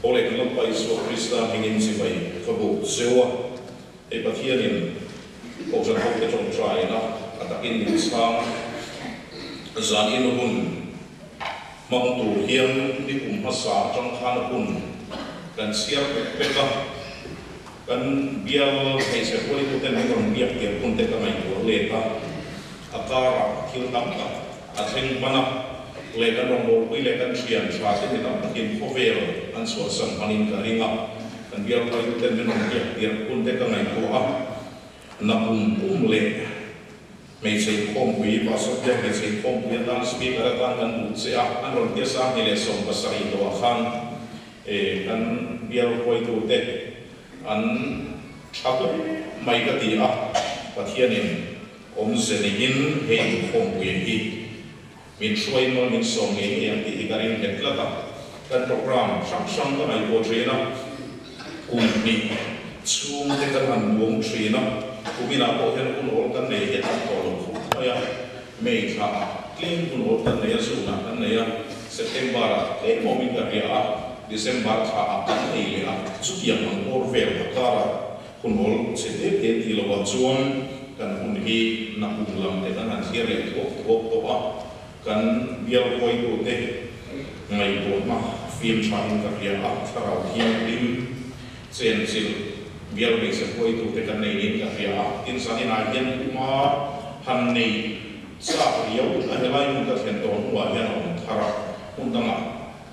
Oleh kan pai so Krista hingin si bai kabu sewa e pathianin o jan ho te tong trai na atakin ni sang zan in hun mong tu hiam ni hasa trong khan hun kan siar peka kan bial hai se poli tu ten ngom biak ke pun te kamai ko leta akara kiltam ka atheng mana lekan rong boi lekan sian sa te tam takin khovel an so sang panin ka ringa kan bial pai tu ten ngom biak ke pun te kamai ko a na le mei sei khom wi pa so te mei sei khom wi dan speaker kan kan u se a an ron ke sa ni le som pasari do khan e kan bial poi tu te an thak mai ka ti a pathianin om zenin hei khom wi hi min shoi no min song nge yang ti garin hetlata kan program sang ka mai ko trina ni chung te kan han buông trina kumina ko hen kun ol kan nei het to lo khu aya mei tha clean kun ol kan nei su na kan nei september e momin ka ria December tha kan nei a chu tiang ang or vel ka kun ol se te ti lo wa chuan kan hun hi na kun lam te kan han hiar le to a kan bial koi tu te ngai ko ma film thain ka ria a tharau hiam lim chen sil biar bisa koi tu te kan nei ni ka ria in sa ni na hian ma han nei sa riau a helai mun ka chen ton wa hian on thara mun dama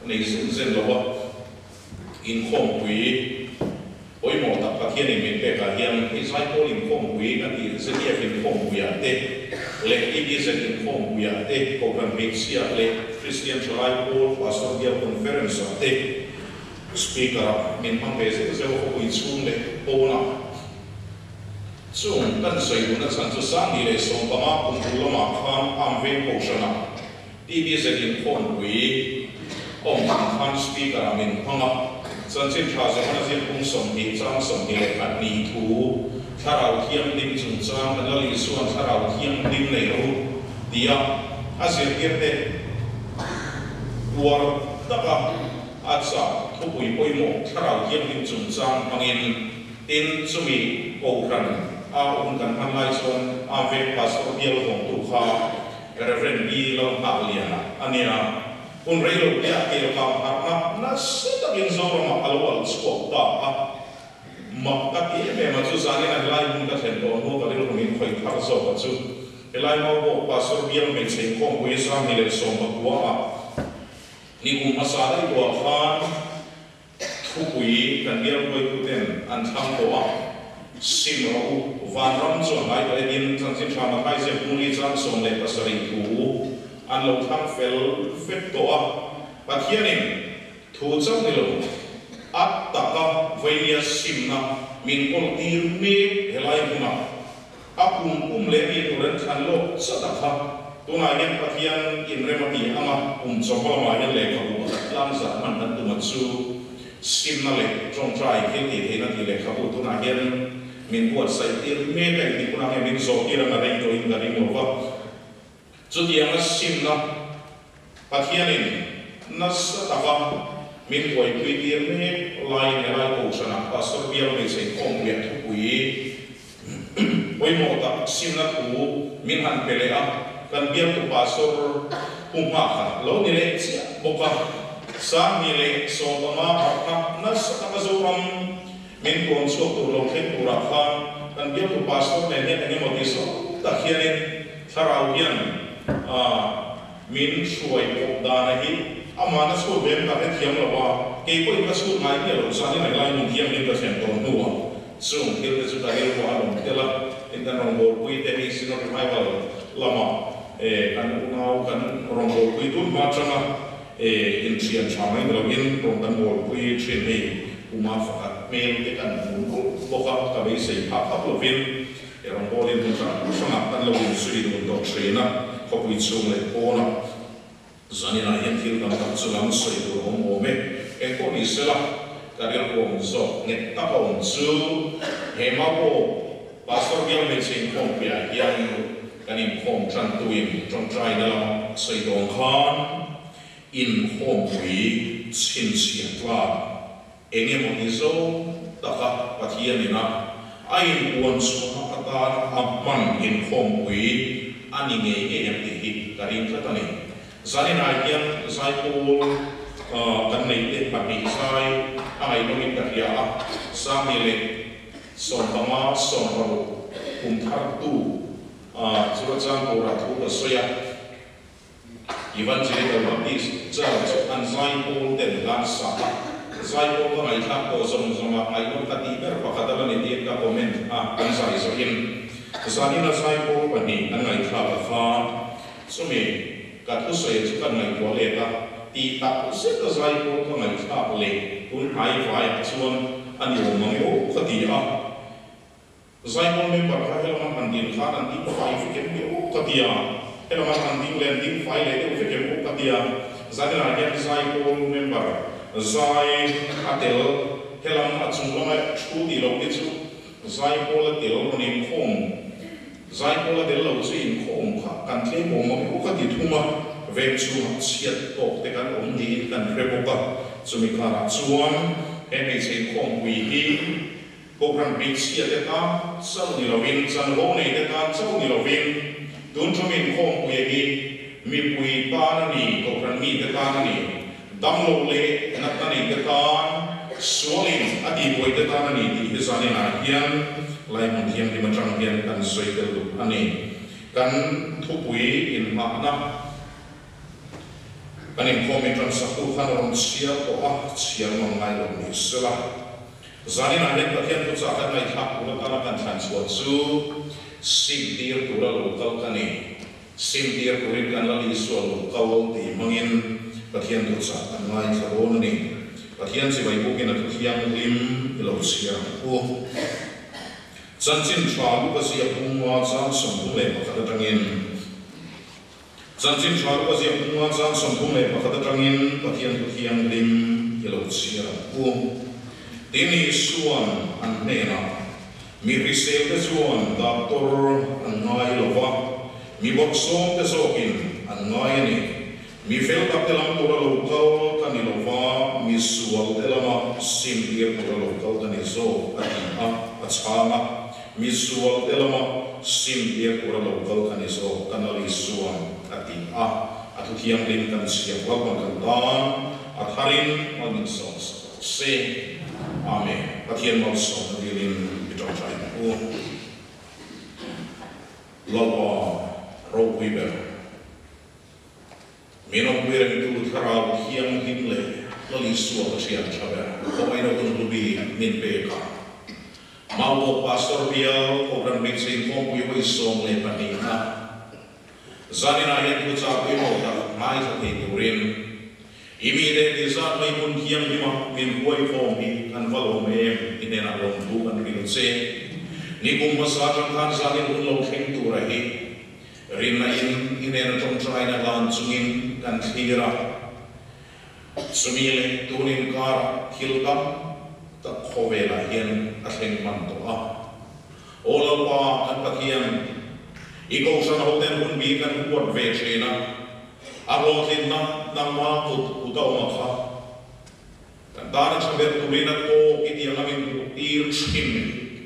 nei zen lo wa in khom wi oi mo ta ka hian ni pe ka hian i sai ko in khom wi ka ti se ni in khom wi a te le i di se in khom wi a te ko kan mi sia le Christian Chalai Paul pastor dia conference a te speaker min mang pe se se ko i chung le pona chung kan sei du na chan chu sang ni le som pa ma kum tu lo ma kham am ve ko shana ti bi se in khom wi om khan speaker min phanga chan chin tha se na sim kum som hi chang som hi le khat ni thu tharau thiam dim chung chang kan li suan tharau thiam dim nei ro dia a se te war taka atsa thupui poimo tharau thiam dim chung chang mangin tin chumi ko khan a kan han lai chon a ve pastor bial hong tu kha reverend bi lo ha liana ania un rei lo ya ke lo kam ha na se ta bin zo ma alwal squat ta a ma ka ti me ma chu sa ni na lai mun ka sen do no ka le lo min khoi khar so ka chu elai mo ko pastor bial me chen ko ko isa ni le so ma ko a ni ku ma sa dai wa khan thupui kan bial ko ku ten an thang ko a sim ro van ram cho mai ka din chan chin tha ma kai se puni chan som le pasari thu an lo thang fel fet to a pathianin thu chang ni lo at taka vainia simna min kol tir me helai huna akum le ni turan than lo sadakha tuna yan pathian in remati ama chokol ma yan le ka u lam sa man nan tu chu simna le trong trai khel ti he na ti le ka u tuna yan min buat sai tir me ka ti kuna he min zo tir na dai to in da ring lo chu ti ang simna pathianin nas taka min koi pui tir me lai ne lai ko chana pastor bial me sei kom ya thu pui oi mo ta simna thu min han pele a kan bial tu pastor pumha kha lo ni le sia boka sa ni le so ma ha nas taka zo ram min kon so tu lo khen pura kha kan bial tu pastor ne ne mo ti so ta khianin tharau hian min shuai ko da na hi amana so ben ta he thiam lo wa ke ko in su ngai ni lo sa ni lai mun thiam ni ta sen ton nuwa so ke te su ta he wa lo te la in ta non bor pui te ni sino revival lama kan unau kan rong bor pui tu ma changa in chian chamai lo in rong kan bor pui chin ni uma fa mel te kan mun ko ka ka be sei pa pa lo vin rong bor in ta changa kan lo su ri do trena ko pui chung le pona zanina hian thil kam tam chulang soi tu om ome e ko ni sela ka ri ko zo nge ta ko chu he ma ko pastor bial me chen khom pia hian kanin khom tran tuin trong trai na soi dong khan in khom wi chin sia twa enge mo izo taka pathianina ain buon suha atan amman in khomui ani nge ti hi karin khatani zanina hian zaipul kan nei te pani sai ai lomin ka ria samile sombama sombaru kumthar tu churachang ora thu ka soya evangelical baptist church an zaipul den dan sa zaipul ko ngai thak ko zoma ai lo ka ti ber pakadala ni ti ka comment an sai so in zanina zaipul pani an ngai thak ka sumi ka thu soya chukan ngai ko le ka ti tak se ka zai ko ngai thak le kun ai vai chuan an yo mang yo khati a zai ko me par ka hela man din kha an ti ko fai fi kem yo khati a hela man an din len din fai le ko fi kem ko khati a zai na ya zai ko member zai atel hela man chung lo mai chu di lo ke chu zai ko la tel ni khom zai ko la del lo chu in khom kha kan tle mo mo ko khati thuma về chu chiết tổ để các ông đi cần phải bốc cả, cho mình là chuan em này sẽ không bị hi, cố gắng bị chiết để ta sau này là viên chân hố này để ta sau này là viên, đun cho mình không bị hi, mình bị ta là nỉ, cố gắng mình để ta là nỉ, đâm lỗ lệ nát ta nỉ để ta, số linh ở đi bồi để ta là nỉ thì cái gì này hiền, lại một hiền thì mình chẳng hiền cần suy tư anh này, cần thu bùi in mặt nắp Kanin komi kan sakuhan orang sia toa sia mengai orang Islam. Zanin ahen bagian tu zakat mai hak ulah kanakan transport su simtir tura lokal kani simtir kurin kan lali sual lokal di mangin bagian tu zakat mai sabon ni bagian si bayi bukan atau siang lim ilau sia Janjin chalu kasi apungwa jang sambung le pakada tangin Janjin chalu kasi apungwa jang sambung le pakada tangin bagian tu siang lim ilau sia Dini suan an nena, mi risel te suan doktor an ngai lova, mi boksong te sokin an ngai ni, mi fel tak telam pura lokal kan ni lova, mi sual telama simpir pura lokal kan ni so achama, mi sual telama simpir pura lokal kan ni so kanali suan atu tiang lim kan siap wal kan tan, atharin magin sos se. Amen. Patien mau song dilin bitong chai u. Lawa rowiber. Minok wireng tu tharau hiang himle lali suwa siang chaber. Komai no kun lubi min peka. Mau pastor bial obran mixing kong wi song le panika. Zanina yen ku cha wi mo ta mai sa ti turin. Imide di saat may pun kiang lima min buhay komi kan valom inena long tu kan rinse ni kung masakang kan sa akin unlaw keng turahi rin na inena tong try na lansungin kan hira sumile tunin kar hilkam tak kovela hien aseng mantoa olaw pa kan pakian ikaw sa nahoten kung bikan kuwat vechena Arlotin na makut utaw makha. Kantaran sa bertulina ko kiti ang aming irchin.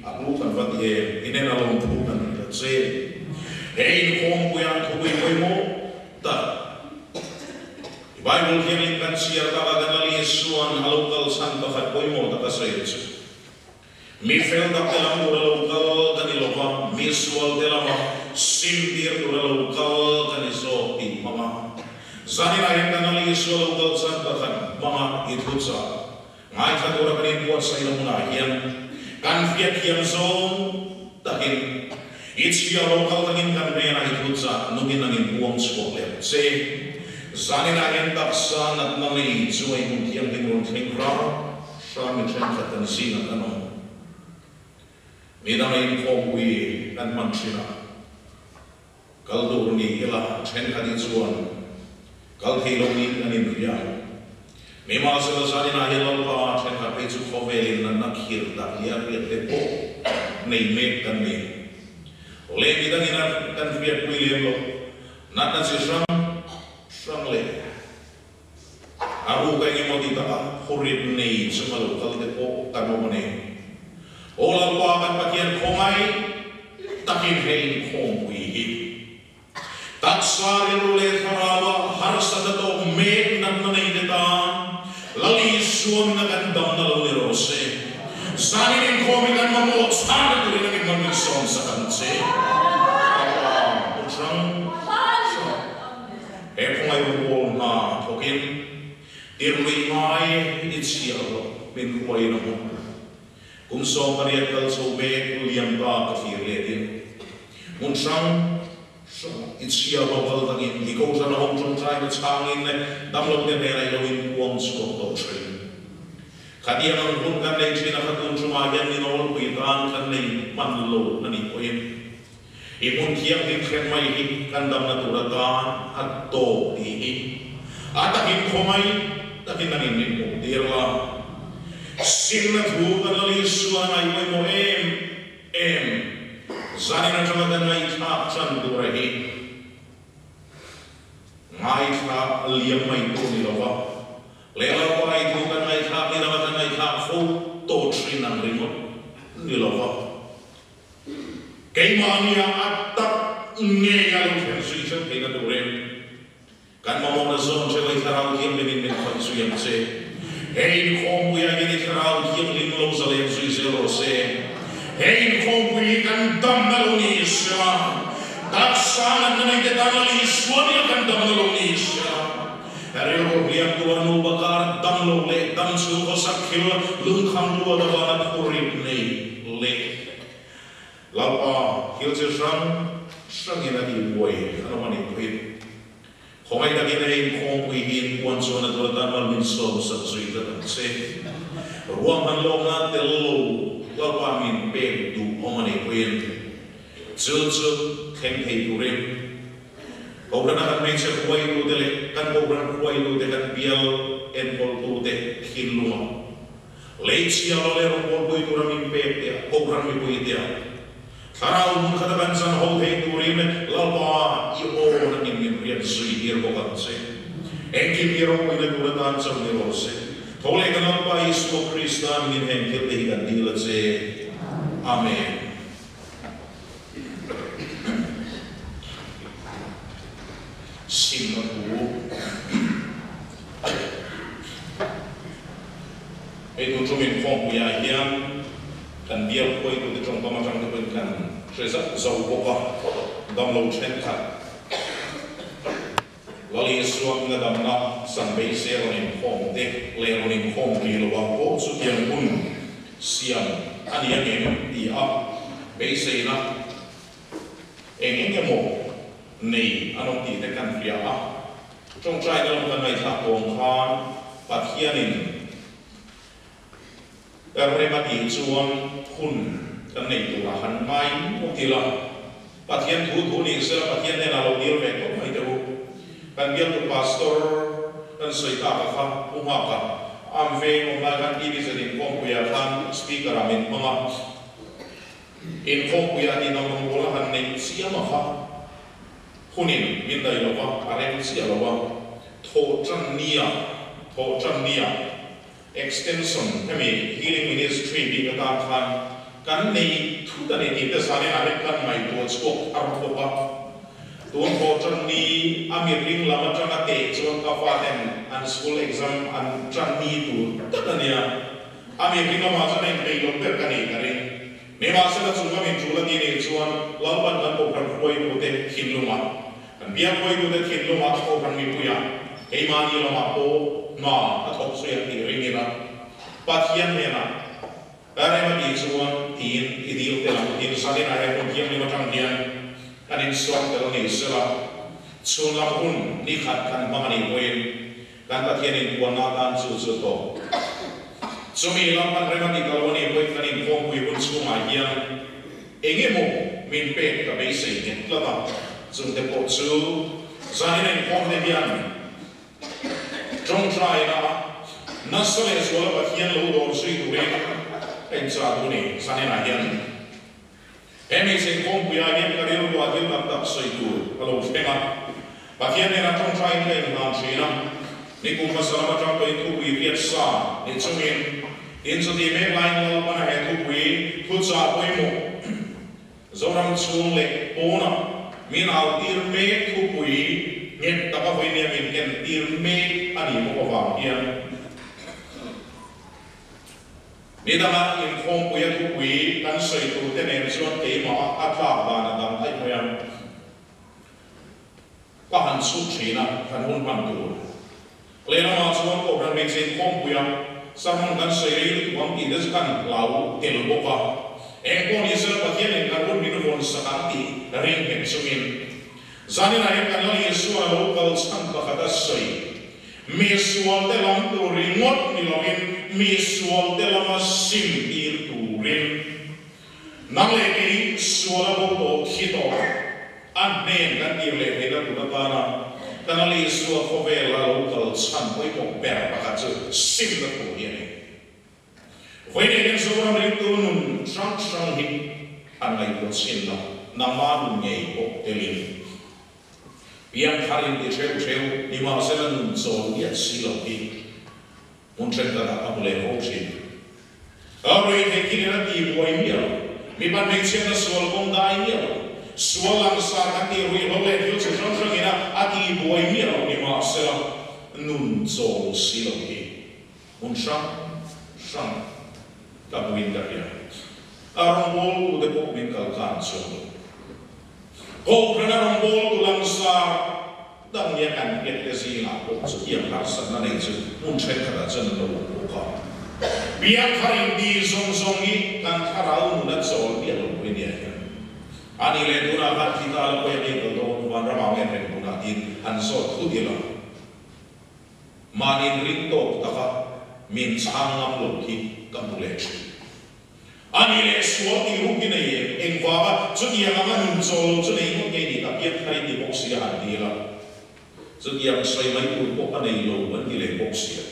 Arlutan vat ye inena lomputan katse. Hey kong kuyan kuy mo ta. Bible kini kan siar talaga na Yesuan halukal santa kat kuy mo ta kasayetsu. Mi fel da telam uralukal kanilova misual telama simtir uralukal kaniso ti mama. Zanin ayon kanali Yesu lokal santa kan mga itutsa. Ngay katura kanin buat sa ilang munahian. Kan fiat yang zong takin. Itsia lokal kanin kan mena itutsa. Nungin nangin buang sekolah. Se zanin ayon taksa nat nangin juay muntiang lingon tingkra. Siya mityan katansin at ano. Midamayin kongwi kan mansina. Kaldur ni ila chen kadin zuan. Kal hilong ni kanin riyan. May mga salasanin na hilal pa at kapay su kovelin na nakhirta liya po naimek kami. Ole kita nginan kan fiat William lo natan si Shang le. Aru kay ngimo dita ka thurit nei chuma lokal de po kanomane ola kwa kan pakian khomai takin hein khomui hi taksari rule tharawa harsada to me nan nei de ta lali suam na kan dam na lo rose sani nin khomi kan mamo sana tu rin kan min son sa kan se utrang e phongai wol na thokin tirui mai ichialo min koi na mo kum so kariat kal so be liam ba ka firle din utrang ichialo kal tangin di ko sana hom chung trai na changin damlo de nei lo in won so to train Kadian ang pun kan nei china katun cuma yan ni nol kuitan kan nei manlo nani koin ipun kiam din khen mai hi kan dam na turatan at to hi atakin khomai takin nanin nin mo dirwa sin na thu kan ali suan ai mai mo em zani na chama kan mai tha chan du rahi mai tha liam mai tu ni lawa Lela ko ay tukan ay tha ni naman ay tha fo to trin ang remote nilawa kay mania atak nge galong transition kay kadure kan mamona zone che ay tharau kiam din din transition se hey khom buya gini tharau kiam din lo sa le se rose hey khom buya kan dam na lo ni sha taksan na ni detalali swami kan dam na lo ni sha Hari ko liam tuan no bakar dam lo le dam su ko sakhil lung kham tu da ba khurip nei le lapa hil che sang ina di boy ano mani khit khomai da gine khom wi hin pon so na do ta mal min so sa sui da se ruang han lo na tel lo lapa min pe du omani khit chu khem thei tu re Obran akan mention kuai lu dele kan obran kuai lu de kan bial en pol tu de hiluma. Leitsia lo le ron pol tu ramin pe dia obran mi pui dia. Karau mun kata ban san ho hei tu rim lapa I o na min rian sui dir ko kan se. Enkin iro ko ina tu tan sam ni ro se. Thole kan lapa Yesu Krista min hen kil de kan dil se. Amen. Singapore. Itu cuma inform punya yang kan dia koi itu trong macam itu kan saya jauh boka dalam chen kan. Lalu Yesus kita dalam sampai saya inform dek leron inform di luar kau sukian pun siang ani yang ini dia besi nak engin mo nei anong ti te kan fia a trong trai dalam kan mai tha kong khan pathianin karena mati chuang khun kan nei tu han mai mutila pathian thu ni se pathian ne na lo dir ve ko mai tu kan dia tu pastor kan soi ta ka uma ka am ve mo la kan ti se din kong kuya kan speaker amin mga in kong kuya di na mo la han nei sia ma kha Hunin minda ilawa, arem si ilawa, tho chan nia, extension, kami healing ministry di kata kan nei tu tadi kita sana arem kan mai tu skop arbo pa, tuan tho chan ni amiring lama chan ate cuan kafaten an school exam an chan ni tu, tadi ya amiring lama chan yang kailan berkani kari. Memasa na cuma menjual di cuan lawan dan program koi bote hiluma. Dan biar koi bote hiluma program itu ya. Imani lama po na atau suya diri ni lah. Patian ni lah. Karena di cuan tin ideal dalam tin salin ada pun yang lima tahun dia. Kan insuat dalam ni selah. Cuan pun nikahkan mangani koi. Kan patian ini buat natan susu. Sumi lapan rema di kalau ni buat kanin kong kui pun semua yang ingin mo min pe ka base ni lama zum te pot su zani ni kong ni bian trong try na nasole sola patian lo do sui tu re pensa tu ni zani na yan emi se kong kui agem ka rio do agem tap tap sui tu kalau spema patian ni na trong try ni na china ni kum masala ma toi thu wi riat sa ni chungin in so ti me line lo ma he thu wi thu cha poi mo zoram chung le pona min au tir me thu wi nget ta ka hoi ne min ken tir me ani mo wa hian ni dama in khom puya thu wi kan soi tu te nen chuan ke ma a tha ba na dam thai moyam ka han su thina kan hun man tu le na ma chuan ko ran me chen khom puya sam kan soi ri wang ti des kan lau tel bo ka e ko ni sa pa hian kan hun min von sa kan ti ring pen sumin zani na em kan lo yesu a lo kal sang ka khata soi mi sual de lam tu ringot ni lovin mi sual de lama sim ir turin nang le ki suala bo to khito an nen kan ir le he na tu ta na kan ali sual ko ve la lo kal chan poi ko per pa ka chu sim na tu ye ni hoi ne ken so ram ri tu nun sang sang hi an lai ko sin na na ma nu ngei ko telin Biang karin di ceu ni ma sela nun so ya silo ki mun chen da amule ho chi aroi te ki na ti boi mia mi ban me chen na sol kong dai mia sol lang sa ka ti rui ho le tiu che jong jong ina ati boi mia ni ma sela nun so silo ki mun shang ka buin da ya arong bol de ko min kal kan so ko prana rombol tulang sa dang ya kan get le si la ko su yang har san na nei chu mun chen kha da chen lo ko ka biang kharin di song song ni kan kharau nu na chol bia lo ni ya ani le tu na ha ti ta lo ya ni lo wan ra ma nge ne tu na tin an so thu di la manin ring to ta ka min chang ngam lo ki kam tu le ani le suo ti ru ki nei eng wa chu ti yang ma nun chol chu nei ko nge ni ta biang kharin di box ya han di la chu ti yang sai mai ku ko anei lo ban di le box ya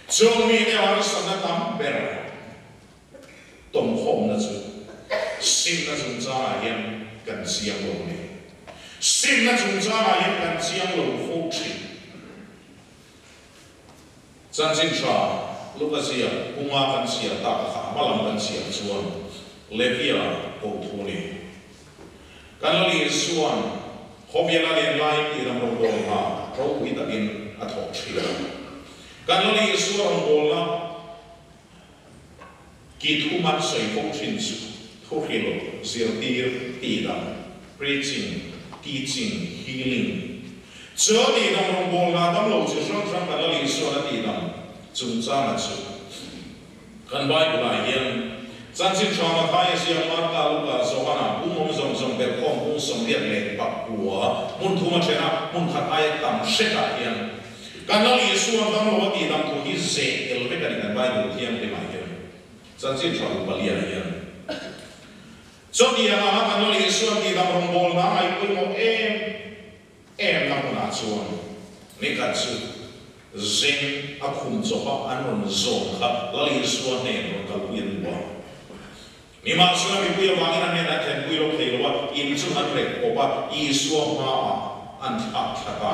chu mi ne wa sa na tam ber tom hom na chu sim na chung cha yan kan siang lo ni sim na chung cha yan kan siang lo fo chi chan sin cha lukasia kunga kan sia ta kha malam kan sia chuan levia ko thuni kan li suan hobia la len lai ti ram ro bol ha ro wi ta in a thok chi kan li suan bol la ki thu man sei ko chin su tho hilo zir tir ti dam preaching teaching healing cho ni ram ro bol la dam lo chi shang shang kan li suan ti dam chung cha ma chu kan bai la hian chan sin chama khai sia mar ta lu ka so ana bu mom zong zong ber khom bu som riat le pa bua mun thu ma chena mun khat ai tam she ka hian kan li suan dam lo ti dam thu hi ze el ve kan kan bai lu thiam te mai hian chan sin chama ba lia hian so ti ya ma kan li suan ti dam rong bol na ai pui mo em na na chuan ni ka chu zeng akhum chopa anon zong kha lali suan ne no ka puin ba ni ma sura mi puya wangina ne na ken puyo thei lo in chu han re ko ba I suwa ma an tha tha ka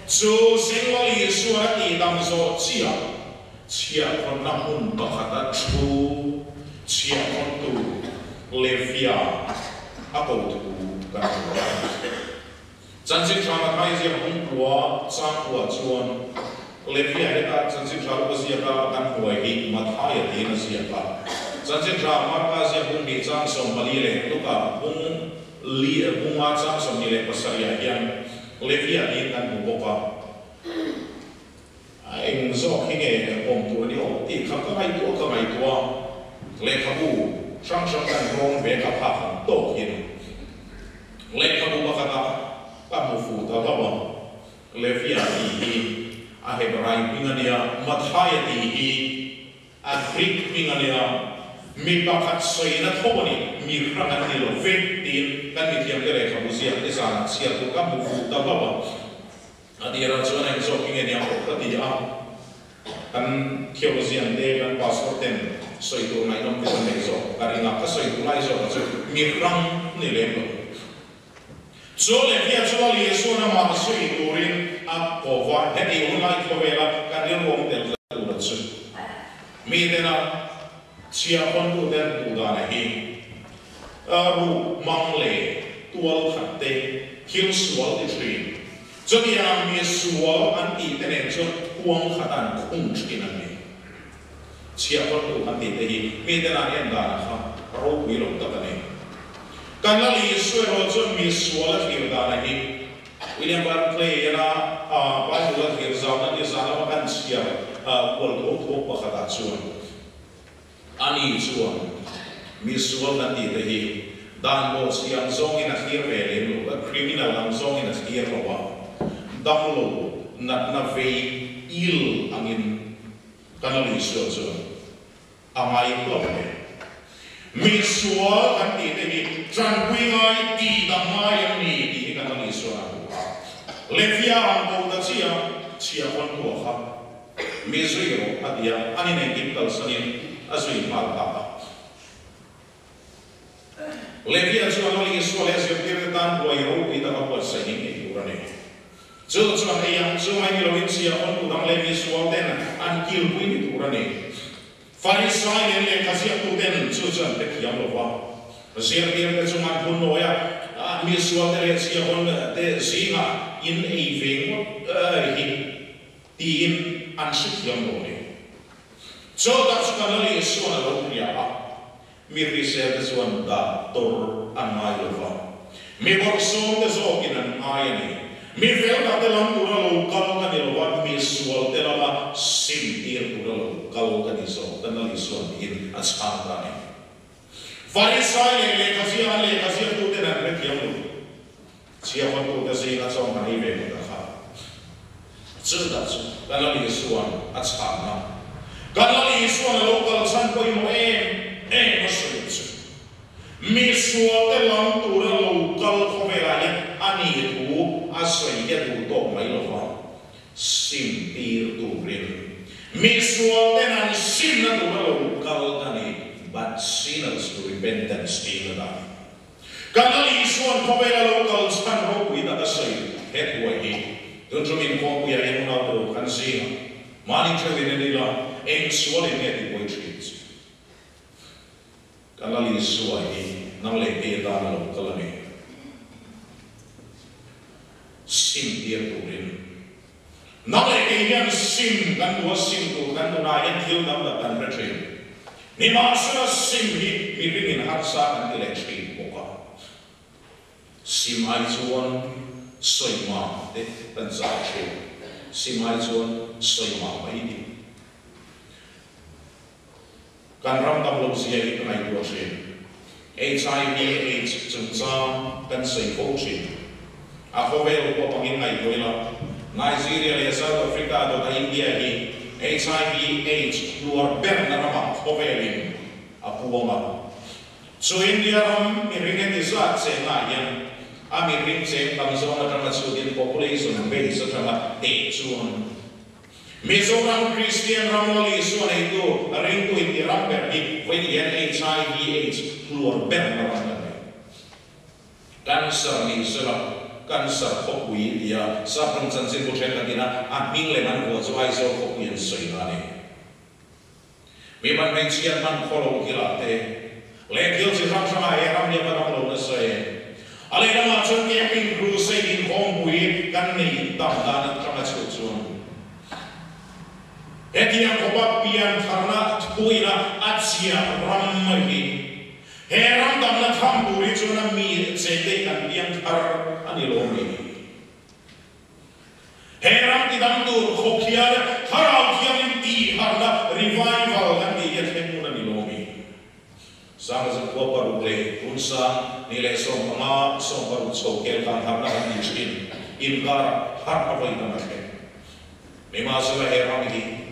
chu zeng lali suan ti dam zo chia kon na mun ba khata chu chia kon tu levia apo tu ka chân sinh chama khai sia hung kwa sang kwa chuan levia he ka chân sinh chama ko sia ka kan huai hi ma tha ya ti na sia ka chân sinh chama ka sia hung ni chang som mali le tu ka hung li hung ma chang som ni le pasaria hian levia ni kan bu ba ai zo khi nge om tu ni o ti kha ka mai tu le kha bu sang sang kan rong be ka pha to hin le kha bu ba ka kamu futa tama levia hi a hebrai pingania mathaya hi a greek pingania mi pakhat soina thobani mi rangan ni lo vetin kan mi thiam le khabu sia te sa sia ko kamu futa tama adira chona so pingania ko ti a kan theologian de kan pastor ten soitu mai nom te ne so karina ka soitu lai so mi rang ni le cho le via cho li yesu na ma sui turin a kova heti unai kovela kan rom tel tu chu mi dena chia kon tu den tu da na hi ru mang le tual khatte khil sual ti thri chobia mi sual an ti tenen chu kuang khatan khung thrin an ni chia kon tu an ti te hi mi dena en da na kha ro wi lo ta ne kan la li suai ro chu mi sual a thir da na hi William Barclay yana Bible la thir zau na ni za na kan chia wal tho pa khata chuan ani chuan mi sual na ti te hi dan bo siang zong in a thir ve le lo a criminal ang zong in a thir lo wa dam lo na ve il angin kanali so so amai lo ne mi sual an ti te hi tran wi ngai ti da mai an ni ti kanali so na le fia ang ko da chia kon ko ha mi zui ro adia ani ne kim kal sanin azui mal ta Levia chuan li sual es yo pierde tan boy ro pi ta ko sa ni ni urane chu chuan ai chu mai lo in sia on tu dang levi sual den an kil pui ni urane farisai le khasia tu den chu chuan te khiam lo wa zer pierde chu man bun no ya mi sual te sia on te singa in ei veng hi ti in an shi khiam lo ne chu ta chuan li sual ro ya mi reserve suan da tor an mai lova mi borsom de zokin an ayani mi fel da de lam ura lo kal ka de lova mi sual de lava simtir ura lo kal ka di so tan li suan in asam da ne farisai le kasia tu de na re kiam lo sia wa tu de se na so ma ni ve da kha chu da chu tan li suan asam na kan li suan lo kal san ko mo mi sual te lam tura local kovela ani tu asoi ya tu to mai lo fa simpir tu rin mi sual te nan sin na tu local kani but sinners to repentance still da kanali suan kovela local san ro wi da asoi het wa hi don't you mean ko ya en na to kan si mani tre ni la en sual ni ti boy treats kanali suai nang le pe da na lo kalani sim dia turin nang le ke yan sim kan tu sim tu kan tu na yan thil nam da kan retri ni ma sa sim hi mi ringin har sa kan le tri boka sim ai chuan soi ma de tan za tri sim ai chuan soi ma mai ni kan ram tam lo sia hi kan ai tu tri HIV AIDS chung cha kan sei ko chi a ko ve ko pangin ai toila Nigeria le South Africa do ta India hi HIV AIDS luar ber na ma ko ve ni a puonga so India ram mi ringen di sa che na yan a mi ring che tam zo na tra chu din population base sa tra te chuan Mizoram Christian Ramoli suan itu ring tu iti ramper di venian HIV AIDS keluar ber ramai cancer ni sebab cancer kokui dia sapang sansin bukan kadina aming leman buat soai so kokui yang soinane memang mensian man kolong kilate lekil si ram sama ram dia pada kolong nasai ale nama macam camping crusade in Hongkong kan ni tam dan sama cucuan Etiang kopapian karena tuina atsia ramai. Heram damna thamburi chuna mi sete kan piang thar anilomi. Heram tidam tur khokia tharau kiam ti harna revival kan di yetemu anilomi. Sang zakwa paruple unsa nilai soma paru chokel kan harna kan inkar har apa itu namanya. Memang sudah heram ini.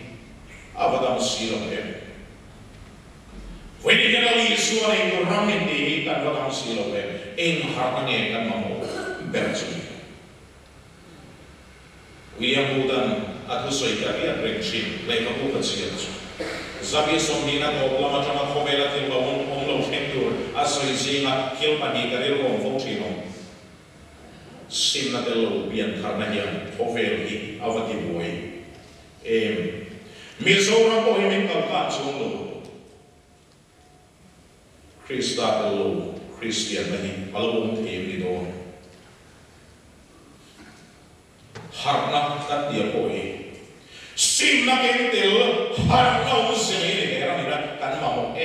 Abadam sila he. When you get a issue in your ramen day, kan abadam sila he. En harmane kan mamu berjuni. William Budan atau soikari atreksi, mereka bukan siapa. Zabi somdina ko lama cama komela tilba lo kentur asoi singa kilpani karir ko focino. Simna telo bian karena yang Hovel hi avati boy Mizoram ko himin kalkan sunglo Krista talo Christian nahi alabong thim ni don harna kat dia boy sim na kentel harna usene era mira kan mamo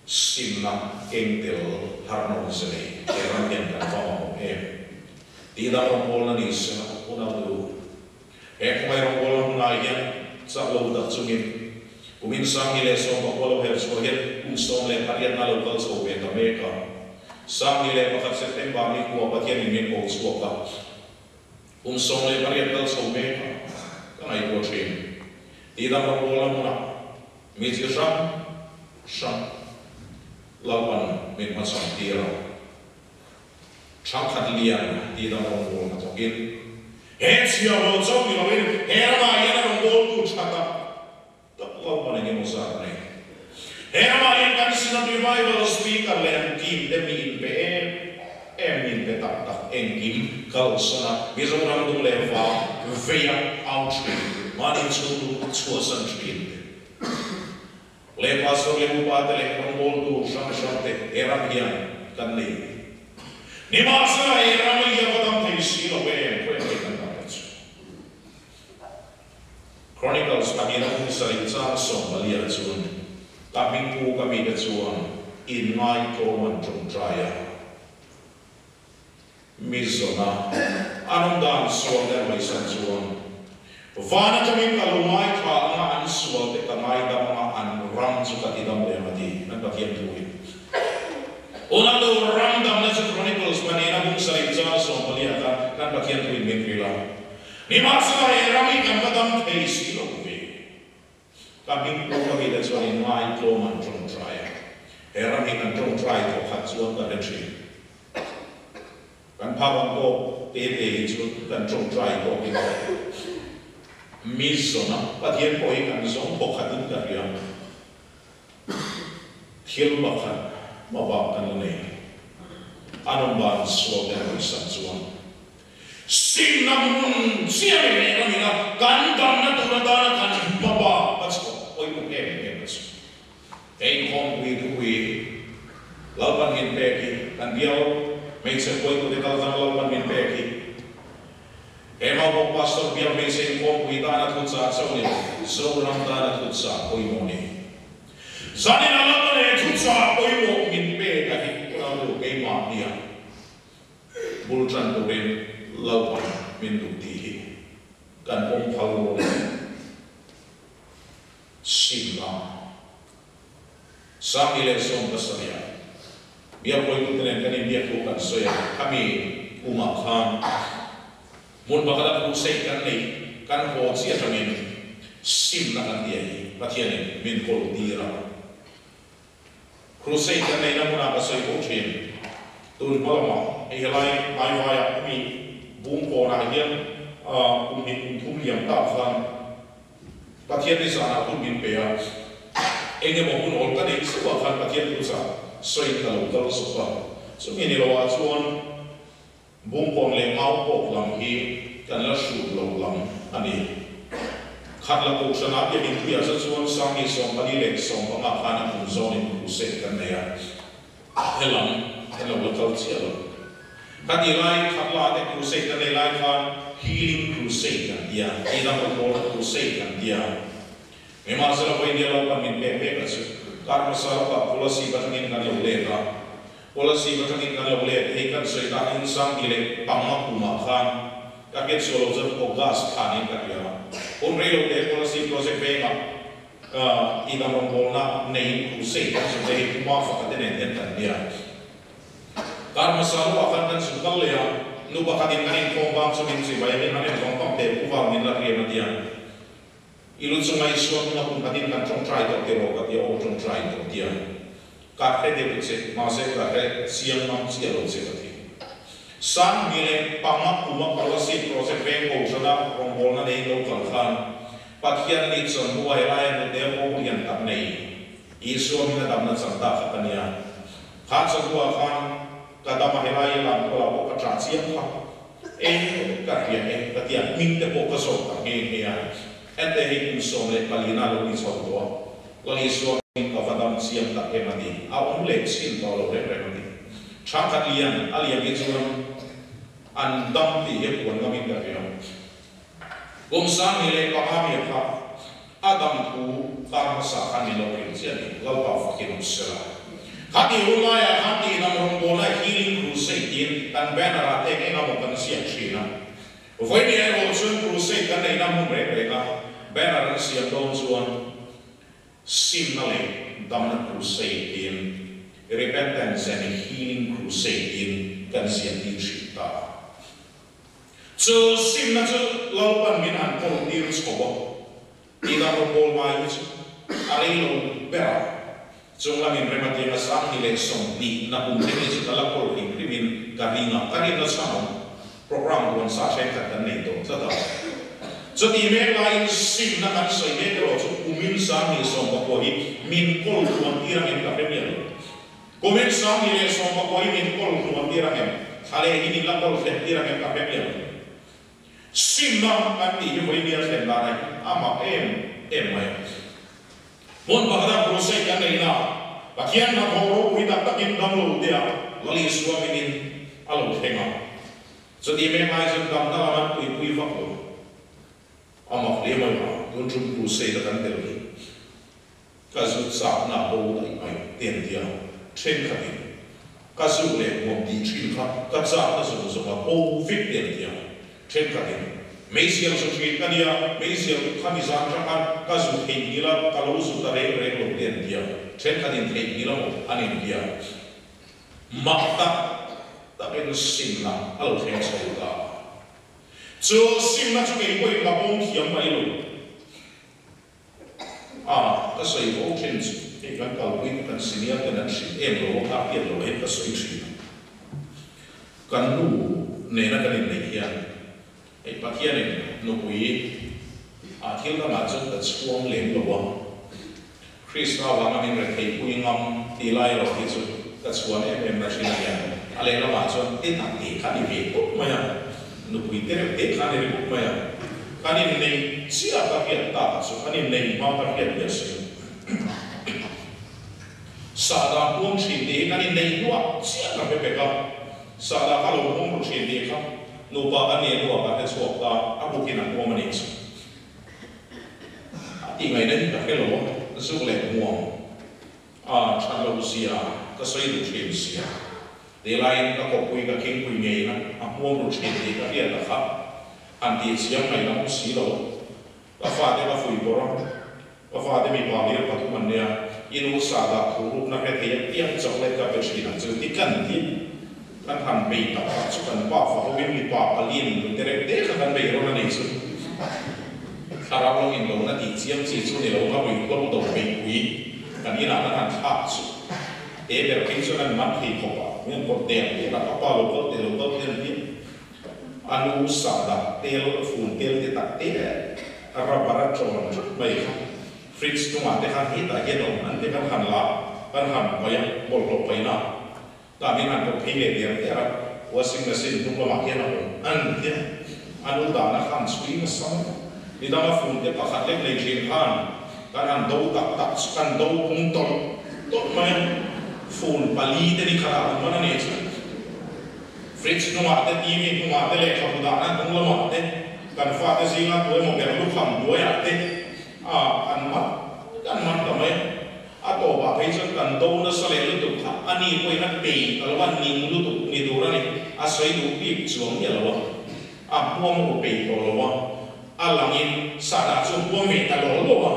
sim na kentel harna usene era kan mamo tidak rombol na nisena una lu kumai rombol na yan sa lo da tsungin uminsang ile so polo hers ko het unstong le pariat na local so be ta meka sang ile pakat September ni ko patien ni ko so ka song le pariat dal so meka kanai ko trin tidak rombol na mi sham lawan min masang tira chakhat lian tidak rombol na tokin Hensia lo so ni lo era ma yana rombol tu chata lawan ni mo sa ni era ma yan kan sina revival speaker le kim de min pe min pe tak tak engim kalsana bizoram du le va via outreach manin chu san street le pastor le upate le rombol tu shante era hian kan ni masa era ma ya vadam thei si lo be Chronicles kami na kung salita sa Malia Chun. Kaming po kami na chuan in ngay ko man chung traya. Miso na anong daan suwag na may isang chuan. Vana kami kalumay ka nga ang suwag at kamay na mga anram sa katidam na mati. Nagpakyan tuwin. Unang daw ramdam na sa Chronicles manina kung salita sa Malia ka nagpakyan tuwin minpila. Ni masa rami kan badam teisi lo be kami ko kami da so ni mai to man trong try rami kan trong try to khat chuan ka retri kan phawang ko te chu kan trong try ko ki miso na patien ko kan zong ko khatin ka ria thil ba khan ma ba kan ne anom ban so da san chuan sim na mun sia le na mina kan na turata na kan baba patsko oi mo patsko ei hom we laban in peki kan biao me se koi ko de tal na laban in peki ma bo pastor biao me se hom we ta na tutsa so ni so ram ta na tutsa oi mo ni zani na laban e tutsa oi mo in pe ka ki ko na do ke ma dia buljan to ren lawan min tihi kan pong phalo sila sang ile som pasaya biar koi kutenen kani biar ko kan soya kami umakhan mun bakala ku sei kan nei kan ho sia tamin sim na kan dia patian min kol dira crusade kan nei na muna ka soi ko chen tun palama e helai mai waya kami bung ko na hian min thum liam ta khan pathian ni sana kun min pe a enge mo kun ol ka nei su khan pathian tu sa soi ka lo dal so pa so mi ni lo wa chuan bung ko le mau ko lam hi kan la shu lo lam ani khat la ko sana ye min tu ya sa chuan sang ni som pani le som pa ma khan kun zo ni ku se kan ne ya helam hello lo chia lo Kadilai khatla de crusade kan delai khan healing crusade kan dia ida ko crusade kan dia memang sala ko india lo kan min pe ka su karma sala ka policy batangin kan lo le ka policy batangin kan lo le he kan soi ta insang ile pamma kuma khan ka get solo zat ko gas khani ka dia on relo de policy project pe ma ida rom bolna nei crusade kan so de kuma fa ka de ne kan dia karma selalu akan kan sukal ya nu bakatin kanin kombang sumin si bayamin manin kombang te uwang min la riya dia ilut sungai suam na kun katin kan trong try to tero ka dia o trong try to dia ka he de se ma se ka he siang nam sia lo se ka ti sang mile pama uma policy project bank ko sana rombol na nei lo kal khan pathian ni chon buai lai ne de mo rian tak nei isu min na dam na chang ta khatania khan sa bua khan kata mahilai lam ko la ko ka tra chiang kha ka ria ka tia ming te ko ka so ka he ya ate hi so le palina lo ni so to lo ni so ka vadam chiang ta ke mani a om le chin to lo re mani cha ka lian alian ni chuan an dam ti he ko ngam ka ria gom sang ni le ka ha mi kha adam thu ta sa khan ni lo ri chian ni lo pa fa ki no sela hati ulaya hati nam rombola healing crusade in tan banner ate ke nam kan sia china voi ni ero chun crusade kan nei nam re re ka banner sia don chuan simnale damna crusade in repentance and healing crusade in kan sia ti chita so simna chu laupan min an ko tir chobo ti nam rombol mai chu ari lo bera chung la min remati na sang ni le song ni na um ni chi kala ko ri min karinga na sang program don sa chen ka tan nei to cha ta so ti me line sim na kan sai me ro chu umin sang ni song ko hi min kol tuan ira min ka pe mi komen sang ni le song ko hi min kol tuan ira min khale hi ni la kol fe ira min ka pe mi sim na kan ti hi voi ni a chen la nai ama mai mon bahada proses kan nei na bakian na thoro ui tak takin dam lo dia lali suami min alo thenga so di me mai jam dam na man pui va ko ama le mai ma don trum proses da kan del ni ka zu sa na bo dai mai ten dia chen kha ni ka zu le mo di chin kha ka za na so so ma bo fit ten dia chen kha ni mấy siêu số chuyện cái dia mấy siêu tham gia trong các cái số tiền như là cái lô số ta lấy lấy lô tiền dia trên cái tiền tiền như là một anh em dia mặc ta bên xin là ở trên số ta cho xin là cho cái quay là bông hiểm mấy lô cái sợi bông trên cái cầu quýt cái xin nhá cáiนั้นxin em lô ta tiền lô hết cái sợi xin cái nụ này là cái này kiaไอ้ปะเทียนเนี่ยนกุยเที่ยวละมาจนแต่ช่วงเลี้ยงหลวงคริสต์ว่ามันเป็นเรื่องคุยงอมตีไล่เราที่สุดแต่ช่วงนี้เป็นราชินีอะไรละมาจนติดตัดตีขันอีกปุ๊บมาอย่างนกุยเตะเตะขันอีกปุ๊บมาอย่างขันอีในเสียปะเทียนตาสุขันอีในมาปะเทียนเยอะสุดสาดาพวงชินดีขันอีในด้วยเสียกับเป๊ะกับสาดาข้าหลวงพวงชินดีครับนูปะอันนี้นูปะแต่สวบตาอาบุกินักมัวมันเองสุดที่ไงนั่นก็แค่หลวงสุกเล็กมัวชันเราเสียก็ใส่ดูเชียนเสียเดี๋ยวไล่ก็ขบคุยกับคิงคุยเงยนะมัวดูเชียนดีก็เรียนนะครับอันที่เสียงไงน้องสีเราก็ฟาดได้ก็ฟุยบอร์ก็ฟาดได้มีความเรียบปัจจุบันเนี่ยอินุสาดาถูรูปนักเรียนเตี้ยจบเลยก็เป็นชีนันจึงที่กันที่kan han bei ta chu kan pa fa ho mi pa palin tere te kan bei ro na nei chu khara lo in lo na ti chiam chi chu ne lo ma wi ko do bei wi kan ina na han tha chu e ber kin chu nan man thi ko pa men ko te te la pa lo ko te ni anu sa da te lo fun te te ta te ra bara chon mai fritz tu ma te han hi ta ye no an te kan han la kan han ko ya bol lo pai na ta min an ko phile dia te ra washing machine tu ko ma ke na an te anu da na khan screen na sam ni da ma phun te pa khat lek lei thin khan kan an do tak kan do kung to ma phun pali te ni khara ma na ne fridge no ma te tv no ma te le kha da na tung lo ma te kan fa te singa tu mo ke lu kham do ya te an ma ta mai ato ba phei chan kan do na sale lu tu kha ani koi na pe alwan ning lu tu ni du ra ni a sai du pi chuang ya lo a mo mo pe ko lo wa a lang in sa da chu po me ta lo lo wa